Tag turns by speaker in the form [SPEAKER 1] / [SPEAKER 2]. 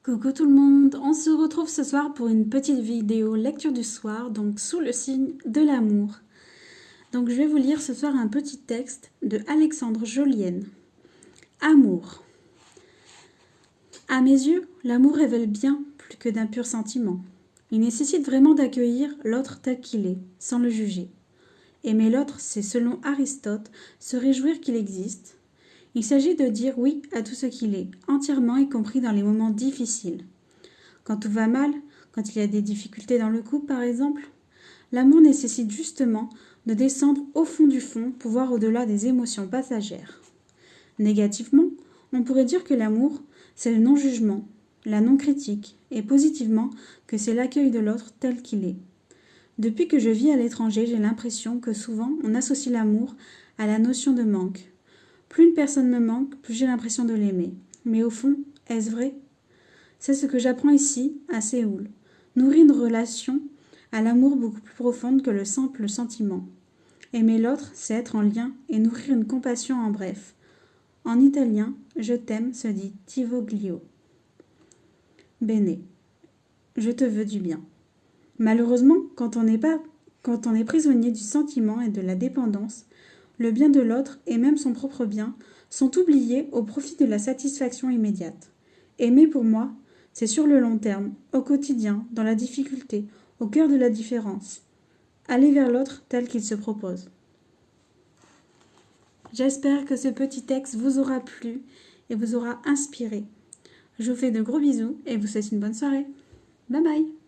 [SPEAKER 1] Coucou tout le monde, on se retrouve ce soir pour une petite vidéo lecture du soir, donc sous le signe de l'amour. Donc je vais vous lire ce soir un petit texte de Alexandre Jolienne. Amour. À mes yeux, l'amour révèle bien plus que d'un pur sentiment. Il nécessite vraiment d'accueillir l'autre tel qu'il est, sans le juger. Aimer l'autre, c'est selon Aristote, se réjouir qu'il existe. Il s'agit de dire oui à tout ce qu'il est, entièrement y compris dans les moments difficiles. Quand tout va mal, quand il y a des difficultés dans le couple par exemple, l'amour nécessite justement de descendre au fond du fond pour voir au-delà des émotions passagères. Négativement, on pourrait dire que l'amour, c'est le non-jugement, la non-critique, et positivement que c'est l'accueil de l'autre tel qu'il est. Depuis que je vis à l'étranger, j'ai l'impression que souvent on associe l'amour à la notion de manque. Plus une personne me manque, plus j'ai l'impression de l'aimer. Mais au fond, est-ce vrai ? C'est ce que j'apprends ici, à Séoul. Nourrir une relation à l'amour beaucoup plus profonde que le simple sentiment. Aimer l'autre, c'est être en lien et nourrir une compassion en bref. En italien, je t'aime se dit ti voglio. Bene, je te veux du bien. Malheureusement, quand on est prisonnier du sentiment et de la dépendance, le bien de l'autre et même son propre bien sont oubliés au profit de la satisfaction immédiate. Aimer pour moi, c'est sur le long terme, au quotidien, dans la difficulté, au cœur de la différence. Aller vers l'autre tel qu'il se propose. J'espère que ce petit texte vous aura plu et vous aura inspiré. Je vous fais de gros bisous et vous souhaite une bonne soirée. Bye bye!